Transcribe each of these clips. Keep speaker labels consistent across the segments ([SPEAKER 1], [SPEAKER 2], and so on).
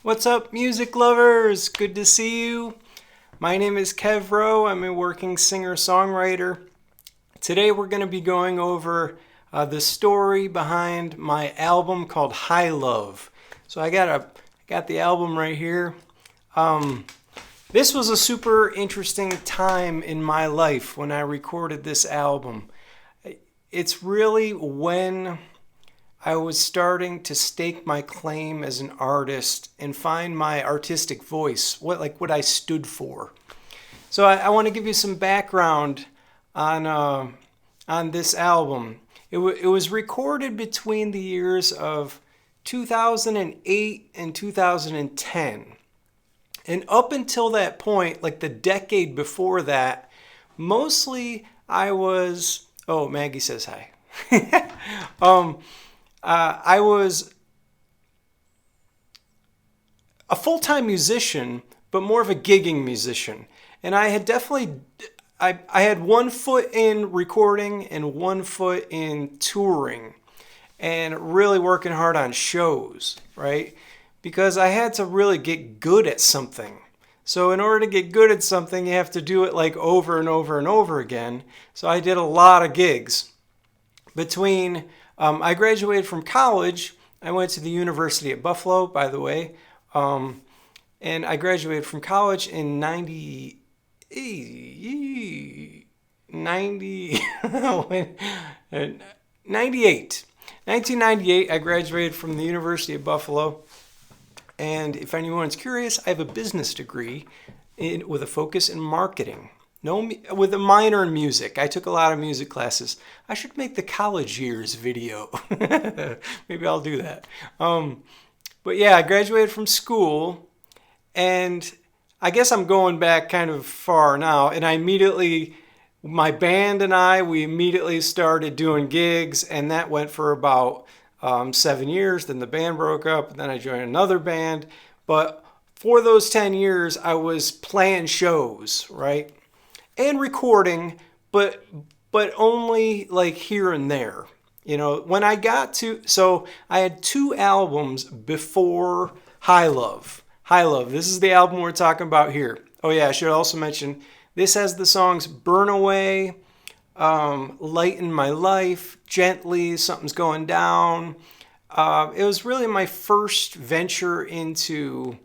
[SPEAKER 1] What's up, music lovers? Good to see you. My name is Rowe. I'm a working singer-songwriter. Today we're going to be going over the story behind my album called High Love. So I got the album right here. This was a super interesting time in my life when I recorded this album. It's really when I was starting to stake my claim as an artist and find my artistic voice, what I stood for. So I want to give you some background on this album. It was recorded between the years of 2008 and 2010. And up until that point, like the decade before that, mostly I was... Oh, Maggie says hi. I was a full-time musician, but more of a gigging musician. And I had definitely, I had one foot in recording and one foot in touring and really working hard on shows, right? Because I had to really get good at something. So in order to get good at something, you have to do it like over and over and over again. So I did a lot of gigs. I graduated from college. I went to the University at Buffalo, by the way. And I graduated from college in 98. 1998, I graduated from the University of Buffalo. And if anyone's curious, I have a business degree with a focus in marketing. With a minor in music. I took a lot of music classes. I should make the college years video. Maybe I'll do that. But yeah, I graduated from school, and I guess I'm going back kind of far now. And my band and we immediately started doing gigs, and that went for about 7 years. Then the band broke up, and then I joined another band. But for those 10 years, I was playing shows, right? And recording, but only like here and there. You know, so I had 2 albums before High Love. High Love, this is the album we're talking about here. Oh yeah, I should also mention, this has the songs Burn Away, Lighten My Life, Gently, Something's Going Down. It was really my first venture into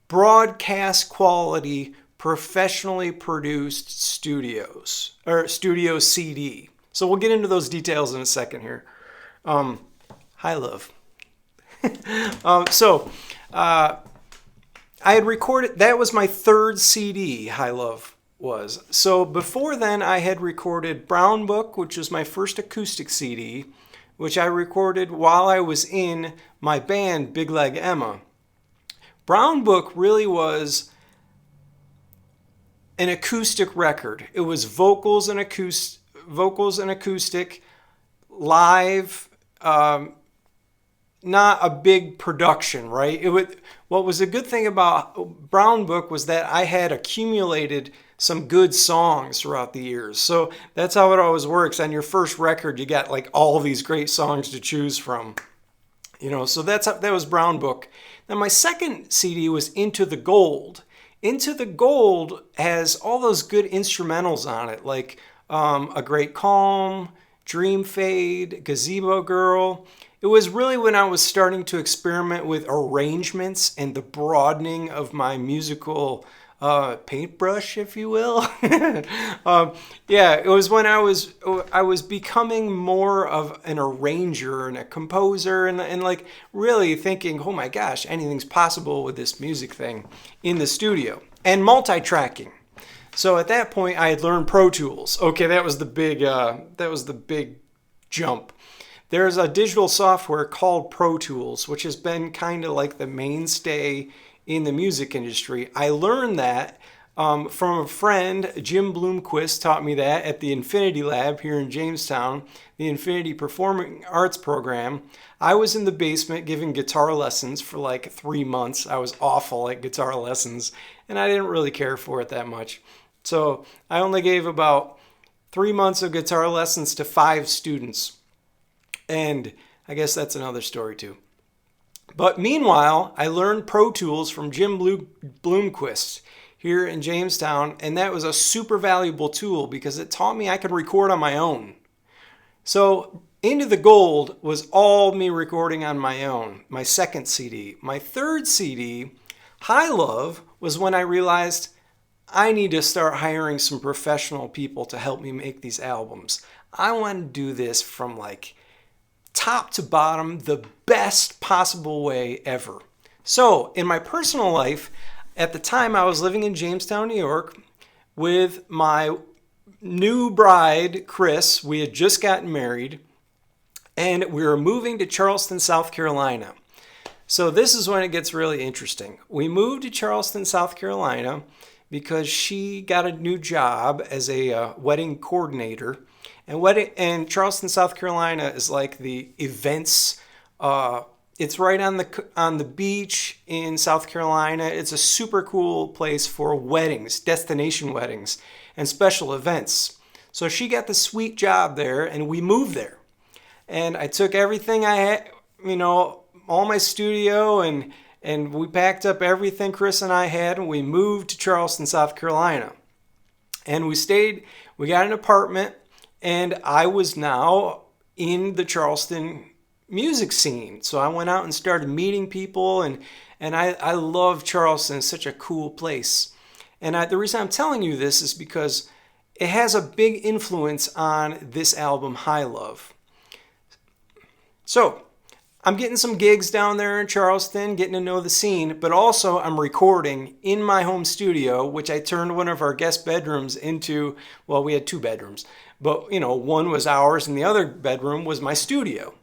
[SPEAKER 1] broadcast quality, professionally produced studio CD. So we'll get into those details in a second here. High Love. I had recorded, that was my 3rd CD, High Love was. So before then, I had recorded Brown Book, which was my first acoustic CD, which I recorded while I was in my band, Big Leg Emma. Brown Book really was an acoustic record. It was vocals and acoustic, live, not a big production, right? What was a good thing about Brown Book was that I had accumulated some good songs throughout the years. So that's how it always works. On your first record, you got like all these great songs to choose from. You know, so that was Brown Book. Then my second CD was Into the Gold. Into the Gold has all those good instrumentals on it, like A Great Calm, Dream Fade, Gazebo Girl. It was really when I was starting to experiment with arrangements and the broadening of my musical paintbrush, if you will. It was when I was becoming more of an arranger and a composer and like really thinking, oh my gosh, anything's possible with this music thing in the studio. And multi-tracking. So at that point, I had learned Pro Tools. Okay, that was the big jump. There's a digital software called Pro Tools, which has been kind of like the mainstay in the music industry. I learned that from a friend. Jim Bloomquist taught me that at the Infinity Lab here in Jamestown, the Infinity Performing Arts program. I was in the basement giving guitar lessons for like 3 months. I was awful at guitar lessons, and I didn't really care for it that much. So I only gave about 3 months of guitar lessons to 5 students. And I guess that's another story too. But meanwhile, I learned Pro Tools from Jim Bloomquist here in Jamestown, and that was a super valuable tool because it taught me I could record on my own. So Into the Gold was all me recording on my own, my second CD. My third CD, High Love, was when I realized I need to start hiring some professional people to help me make these albums. I want to do this from like top to bottom, the best possible way ever. So in my personal life, at the time I was living in Jamestown, New York with my new bride, Chris. We had just gotten married and we were moving to Charleston, South Carolina. So this is when it gets really interesting. We moved to Charleston, South Carolina because she got a new job as a wedding coordinator. And Charleston, South Carolina is like the events. It's right on the beach in South Carolina. It's a super cool place for weddings, destination weddings, and special events. So she got the sweet job there, and we moved there. And I took everything I had, all my studio, and we packed up everything Chris and I had, and we moved to Charleston, South Carolina. And we got an apartment, and I was now in the Charleston music scene. So I went out and started meeting people, and I love Charleston. It's such a cool place. And the reason I'm telling you this is because it has a big influence on this album, High Love. So I'm getting some gigs down there in Charleston, getting to know the scene, but also I'm recording in my home studio, which I turned one of our guest bedrooms into, well, we had two bedrooms, but one was ours and the other bedroom was my studio.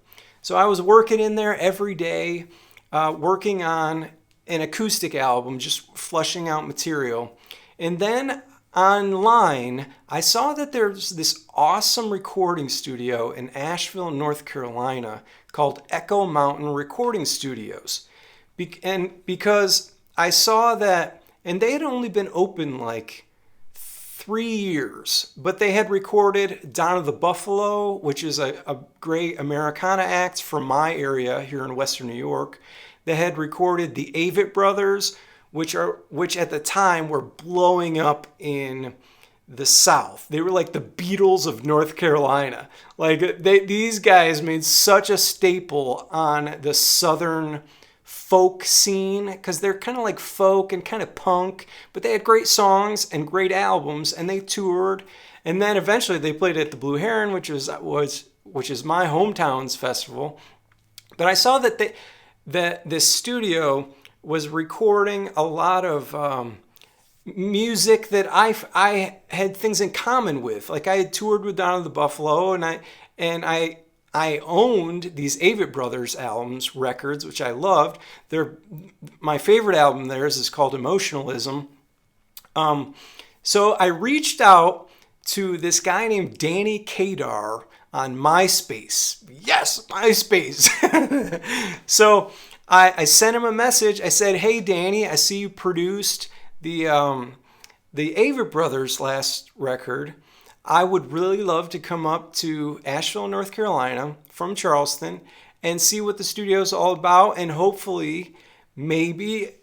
[SPEAKER 1] So I was working in there every day, working on an acoustic album, just flushing out material. And then online, I saw that there's this awesome recording studio in Asheville, North Carolina called Echo Mountain Recording Studios. And because I saw that, and they had only been open like 3 years, but they had recorded Donna the Buffalo, which is a great Americana act from my area here in Western New York. They had recorded the Avett Brothers, which at the time were blowing up in the South. They were like the Beatles of North Carolina. Like these guys made such a staple on the Southern folk scene because they're kind of like folk and kind of punk, but they had great songs and great albums, and they toured. And then eventually they played at the Blue Heron, which is my hometown's festival. But I saw that this studio was recording a lot of music that I had things in common with. Like I had toured with Donna the Buffalo, and I owned these Avett Brothers albums, records, which I loved. My favorite album theirs is called Emotionalism. So I reached out to this guy named Danny Kadar on MySpace. Yes, MySpace. So I sent him a message. I said, "Hey, Danny, I see you produced the Avett Brothers last record. I would really love to come up to Asheville, North Carolina from Charleston and see what the studio's all about, and hopefully, maybe,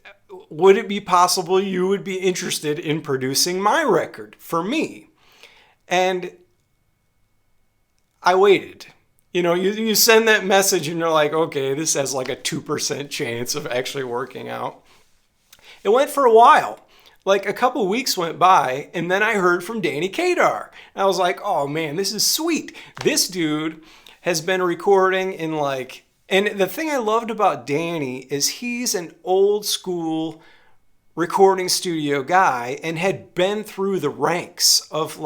[SPEAKER 1] would it be possible you would be interested in producing my record for me?" And I waited. You send that message and you're like, okay, this has like a 2% chance of actually working out. It went for a while. Like a couple weeks went by, and then I heard from Danny Kadar. And I was like, oh man, this is sweet. This dude has been recording in and the thing I loved about Danny is he's an old school recording studio guy and had been through the ranks of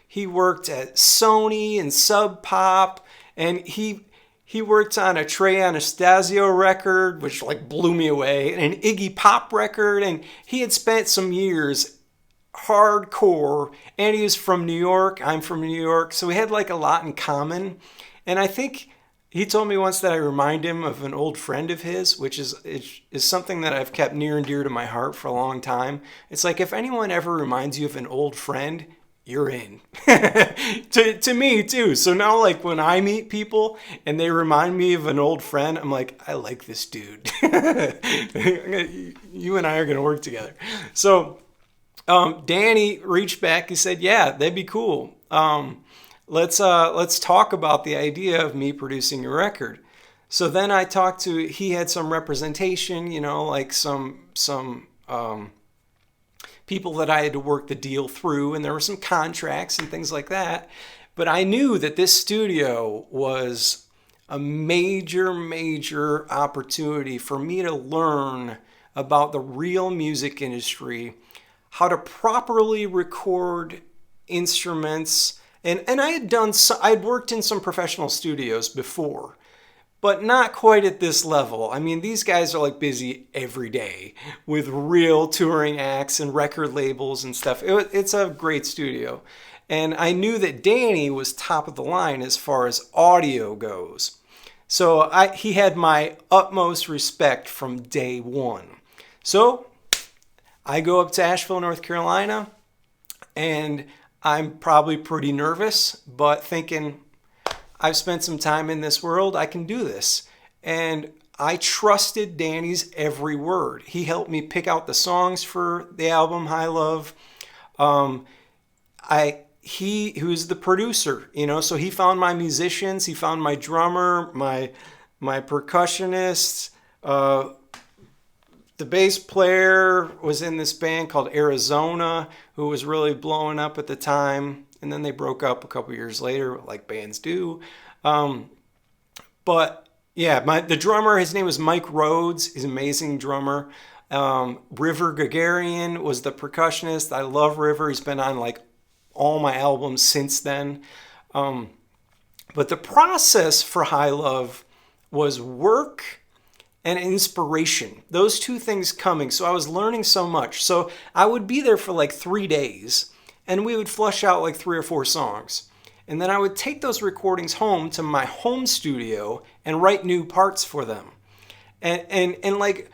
[SPEAKER 1] he worked at Sony and Sub Pop, and he worked on a Trey Anastasio record, which blew me away, and an Iggy Pop record, and he had spent some years hardcore, and he was from New York, I'm from New York, so we had a lot in common. And I think he told me once that I remind him of an old friend of his, which is something that I've kept near and dear to my heart for a long time. It's like if anyone ever reminds you of an old friend, you're in. to me too. So now like when I meet people and they remind me of an old friend, I'm like, I like this dude. You and I are going to work together. So Danny reached back and said, yeah, that'd be cool. Let's talk about the idea of me producing a record. So then I talked to, he had some representation, you know, like some people that I had to work the deal through, and there were some contracts and things like that. But I knew that this studio was a major opportunity for me to learn about the real music industry, how to properly record instruments. And I'd worked in some professional studios before, but not quite at this level. I mean, these guys are like busy every day with real touring acts and record labels and stuff. It's a great studio. And I knew that Danny was top of the line as far as audio goes. So he had my utmost respect from day one. So I go up to Asheville, North Carolina, and I'm probably pretty nervous, but thinking, I've spent some time in this world, I can do this. And I trusted Danny's every word. He helped me pick out the songs for the album High Love. Who's the producer, you know, so he found my musicians, he found my drummer, my percussionist, the bass player was in this band called Arizona, who was really blowing up at the time. And then they broke up a couple years later, like bands do. But yeah, the drummer, his name was Mike Rhodes. He's an amazing drummer. River Gagarian was the percussionist. I love River. He's been on like all my albums since then. But the process for High Love was work and inspiration. Those two things coming. So I was learning so much. So I would be there for like 3 days, and we would flush out like 3 or 4 songs. And then I would take those recordings home to my home studio and write new parts for them. And like,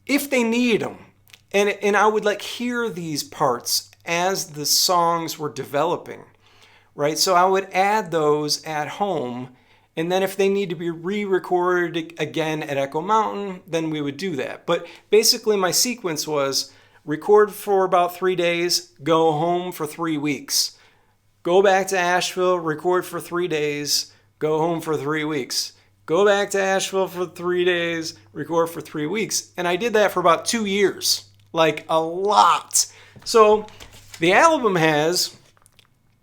[SPEAKER 1] if they needed them. And I would like hear these parts as the songs were developing, right? So I would add those at home. And then if they need to be re-recorded again at Echo Mountain, then we would do that. But basically my sequence was record for about 3 days, go home for 3 weeks. Go back to Asheville, record for 3 days, go home for 3 weeks. Go back to Asheville for 3 days, record for 3 weeks. And I did that for about 2 years, like a lot. So the album has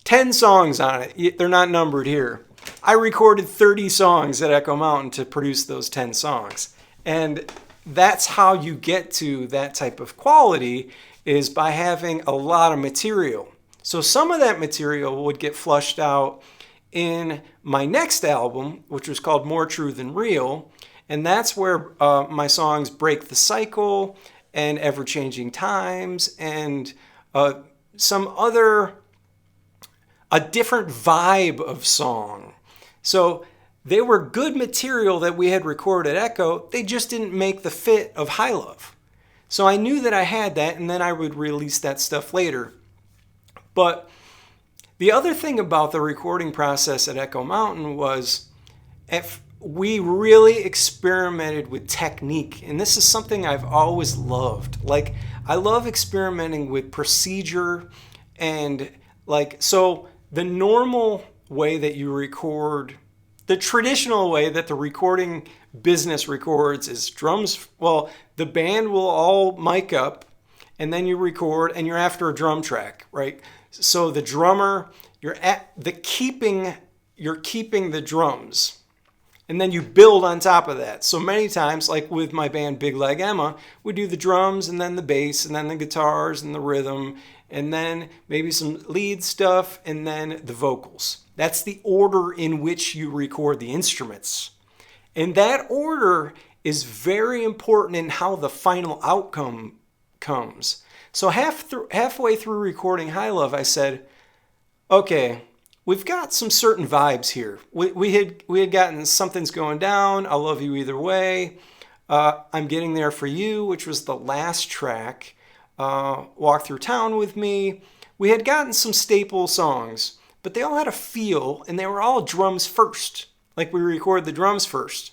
[SPEAKER 1] 10 songs on it. They're not numbered here. I recorded 30 songs at Echo Mountain to produce those 10 songs. And that's how you get to that type of quality, is by having a lot of material. So some of that material would get flushed out in my next album, which was called More True Than Real. And that's where my songs Break the Cycle and Ever-Changing Times and some other, a different vibe of song. So they were good material that we had recorded at Echo. They just didn't make the fit of High Love. So I knew that I had that, and then I would release that stuff later. But the other thing about the recording process at Echo Mountain was we really experimented with technique. And this is something I've always loved. Like, I love experimenting with procedure and like, so the normal way that you record, the traditional way that the recording business records is drums. Well, the band will all mic up and then you record and you're after a drum track, right? So the drummer, you're keeping the drums, and then you build on top of that. So many times, like with my band Big Leg Emma, we do the drums and then the bass and then the guitars and the rhythm and then maybe some lead stuff and then the vocals. That's the order in which you record the instruments. And that order is very important in how the final outcome comes. So halfway through recording High Love, I said, okay, we've got some certain vibes here. We had gotten Something's Going Down, I'll Love You Either Way, I'm Getting There For You, which was the last track. Walk Through Town with Me. We had gotten some staple songs, but they all had a feel, and they were all drums first. Like we record the drums first.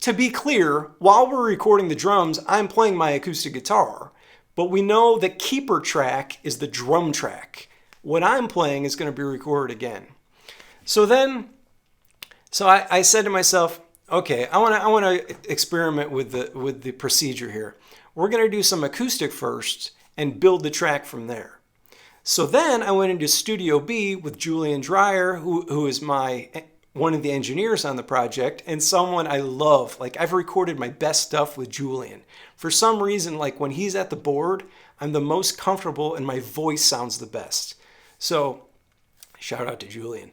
[SPEAKER 1] To be clear, while we're recording the drums, I'm playing my acoustic guitar, but we know the keeper track is the drum track. What I'm playing is going to be recorded again. So I said to myself, okay, I want to experiment with the procedure here. We're going to do some acoustic first and build the track from there. So then I went into Studio B with Julian Dreyer, who is one of the engineers on the project, and someone I love. Like, I've recorded my best stuff with Julian. For some reason, like when he's at the board, I'm the most comfortable and my voice sounds the best. So shout out to Julian.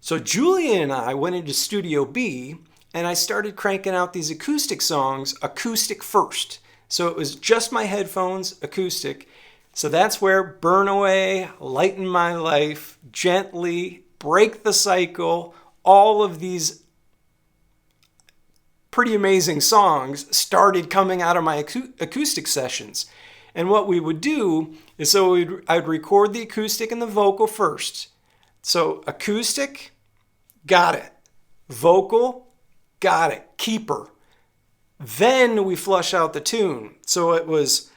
[SPEAKER 1] So Julian and I went into Studio B and I started cranking out these acoustic songs, acoustic first. So it was just my headphones, acoustic. So that's where Burn Away, Lighten My Life, Gently, Break the Cycle, all of these pretty amazing songs started coming out of my acoustic sessions. And what we would do is I'd record the acoustic and the vocal first. So acoustic, got it. Vocal, got it. Keeper. Then we flush out the tune. So it was,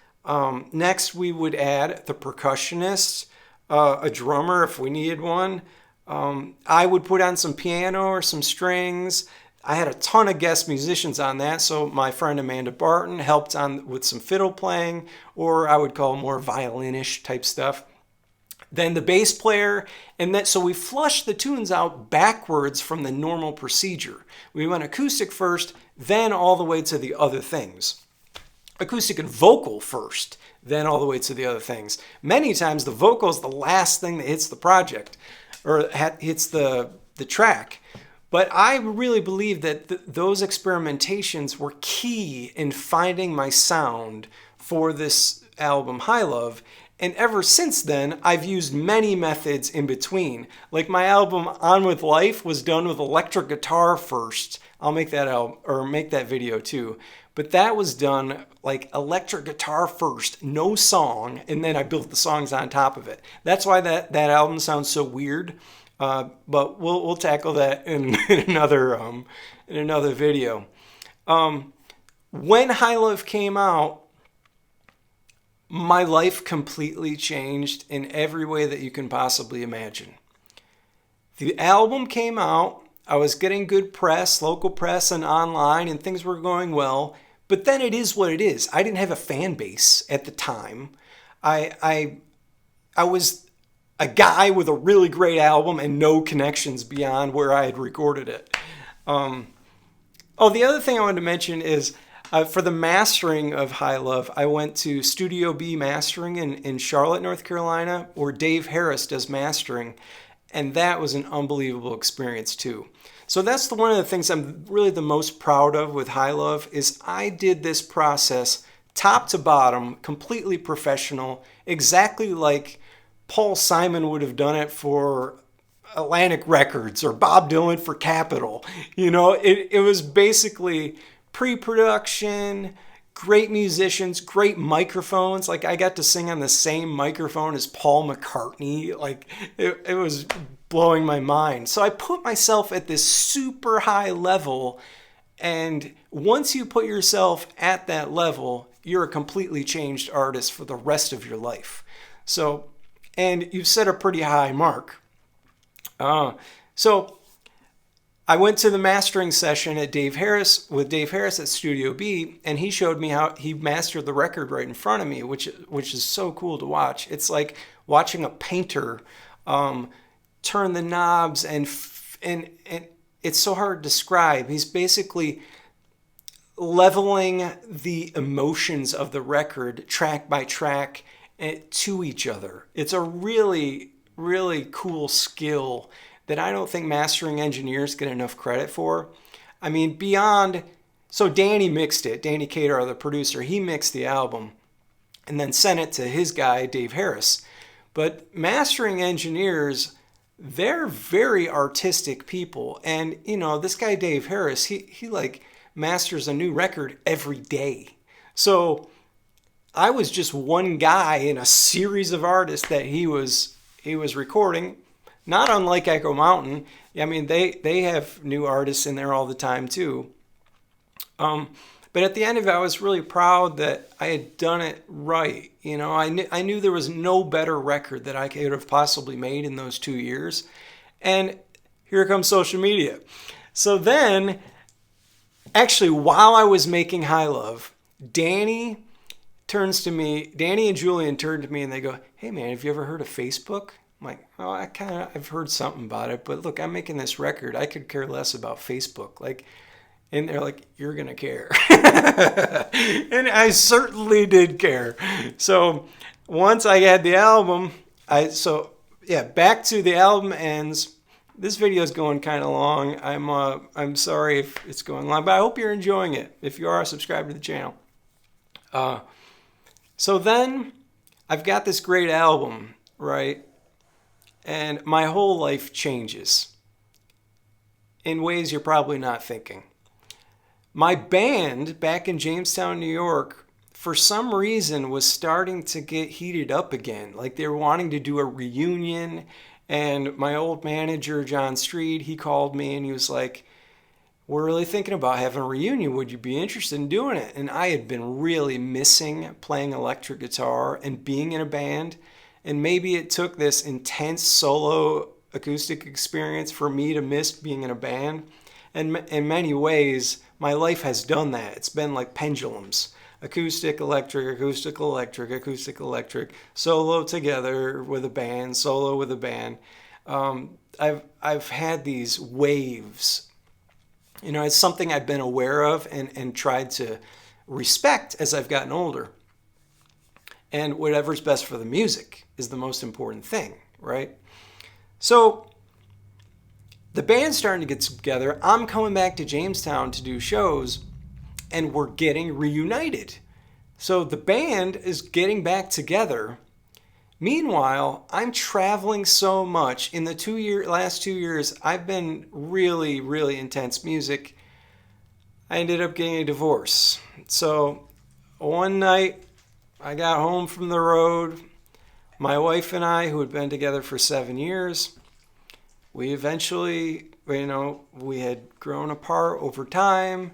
[SPEAKER 1] next we would add the percussionist, a drummer if we needed one. I would put on some piano or some strings. I had a ton of guest musicians on that, so my friend Amanda Barton helped on with some fiddle playing, or I would call more violinish type stuff. Then the bass player, so we flushed the tunes out backwards from the normal procedure. We went acoustic first, then all the way to the other things. Acoustic and vocal first, then all the way to the other things. Many times the vocal is the last thing that hits the project, or hits the track. But I really believe that those experimentations were key in finding my sound for this album, High Love. And ever since then, I've used many methods in between. Like my album On With Life was done with electric guitar first. I'll make that video too. But that was done like electric guitar first, no song, and then I built the songs on top of it. That's why that album sounds so weird. But we'll tackle that in another video. When High Love came out, my life completely changed in every way that you can possibly imagine. The album came out, I was getting good press, local press and online, and things were going well. But then it is what it is. I didn't have a fan base at the time. I was a guy with a really great album and no connections beyond where I had recorded it. The other thing I wanted to mention is for the mastering of High Love, I went to Studio B Mastering in Charlotte, North Carolina, where Dave Harris does mastering, and that was an unbelievable experience too. So that's one of the things I'm really the most proud of with High Love is I did this process top to bottom, completely professional, exactly like Paul Simon would have done it for Atlantic Records or Bob Dylan for Capitol. It was basically pre-production, great musicians, great microphones. Like I got to sing on the same microphone as Paul McCartney. Like it was blowing my mind. So I put myself at this super high level, and once you put yourself at that level, you're a completely changed artist for the rest of your life. So, and you've set a pretty high mark. So I went to the mastering session with Dave Harris at Studio B, and he showed me how he mastered the record right in front of me, which is so cool to watch. It's like watching a painter turn the knobs, and it's so hard to describe. He's basically leveling the emotions of the record track by track to each other. It's a really, really cool skill that I don't think mastering engineers get enough credit for. I mean, so Danny mixed it. Danny Kadar, the producer, he mixed the album and then sent it to his guy, Dave Harris. But mastering engineers, they're very artistic people. And, this guy, Dave Harris, he like masters a new record every day. So I was just one guy in a series of artists that he was recording, not unlike Echo Mountain. I mean, they have new artists in there all the time too. But at the end of it, I was really proud that I had done it right. You know, I knew there was no better record that I could have possibly made in those 2 years. And here comes social media. So then, actually, while I was making High Love, Danny and Julian turned to me and they go, "Hey man, have you ever heard of Facebook?" I'm like, "Oh, I've heard something about it, but look, I'm making this record. I could care less about Facebook." Like, and they're like, "You're gonna care." And I certainly did care. So once I had the album, back to the album ends. This video is going kind of long. I'm sorry if it's going long, but I hope you're enjoying it. If you are, subscribe to the channel. So then I've got this great album, right? And my whole life changes in ways you're probably not thinking. My band back in Jamestown, New York, for some reason was starting to get heated up again. Like they were wanting to do a reunion. And my old manager, John Street, he called me and he was like, "We're really thinking about having a reunion. Would you be interested in doing it?" And I had been really missing playing electric guitar and being in a band. And maybe it took this intense solo acoustic experience for me to miss being in a band. And in many ways, my life has done that. It's been like pendulums. Acoustic, electric, acoustic, electric, acoustic, electric, solo together with a band, solo with a band. I've had these waves. You know, it's something I've been aware of and tried to respect as I've gotten older. And whatever's best for the music is the most important thing, right? So the band's starting to get together. I'm coming back to Jamestown to do shows, and we're getting reunited. So the band is getting back together. Meanwhile, I'm traveling so much. In the last 2 years, I've been really, really intense music. I ended up getting a divorce. So one night, I got home from the road. My wife and I, who had been together for 7 years, we eventually, we had grown apart over time.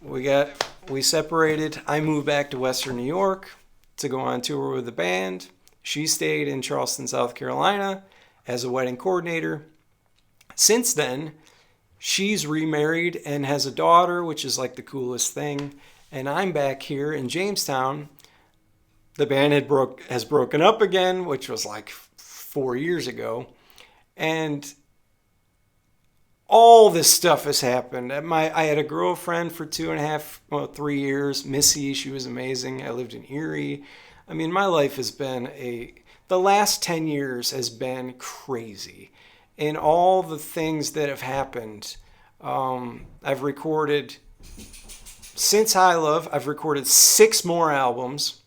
[SPEAKER 1] We separated. I moved back to Western New York to go on tour with the band. She stayed in Charleston, South Carolina as a wedding coordinator. Since then, she's remarried and has a daughter, which is like the coolest thing. And I'm back here in Jamestown. The band has broken up again, which was like 4 years ago. And all this stuff has happened. I had a girlfriend for 3 years, Missy. She was amazing. I lived in Erie. I mean, my life has been the last 10 years has been crazy. And all the things that have happened, I've recorded, since High Love, I've recorded 6 more albums.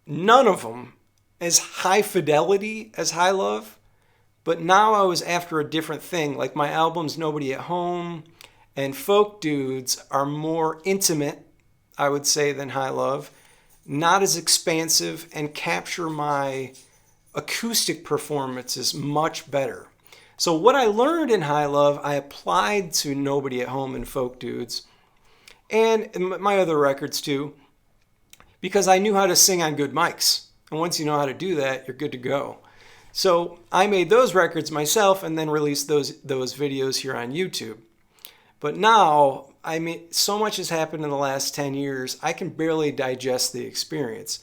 [SPEAKER 1] None of them as high fidelity as High Love. But now I was after a different thing. Like my albums Nobody at Home and Folk Dudes are more intimate, I would say, than High Love. Not as expansive and capture my acoustic performances much better. So what I learned in High Love, I applied to Nobody at Home and Folk Dudes and my other records too, because I knew how to sing on good mics. And once you know how to do that, you're good to go. So I made those records myself and then released those videos here on YouTube. But now, I mean, so much has happened in the last 10 years, I can barely digest the experience.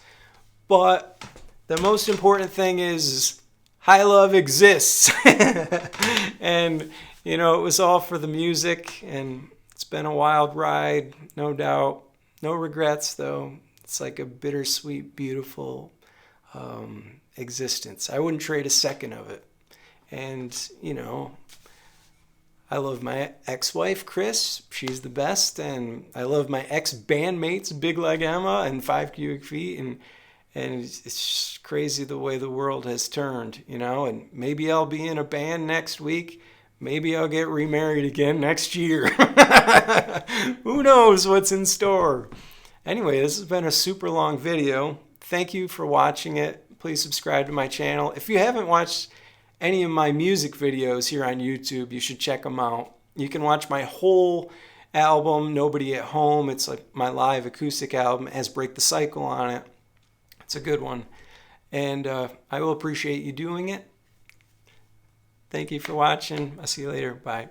[SPEAKER 1] But the most important thing is High Love exists. And, it was all for the music, and it's been a wild ride, no doubt. No regrets, though. It's like a bittersweet, beautiful existence. I wouldn't trade a second of it. And, I love my ex-wife, Chris. She's the best. And I love my ex-bandmates, Big Leg Emma and 5 Cubic Feet. And it's just crazy the way the world has turned, and maybe I'll be in a band next week. Maybe I'll get remarried again next year. Who knows what's in store? Anyway, this has been a super long video. Thank you for watching it. Please subscribe to my channel. If you haven't watched any of my music videos here on YouTube, you should check them out. You can watch my whole album, Nobody at Home. It's like my live acoustic album. It has Break the Cycle on it. It's a good one. And I will appreciate you doing it. Thank you for watching. I'll see you later. Bye.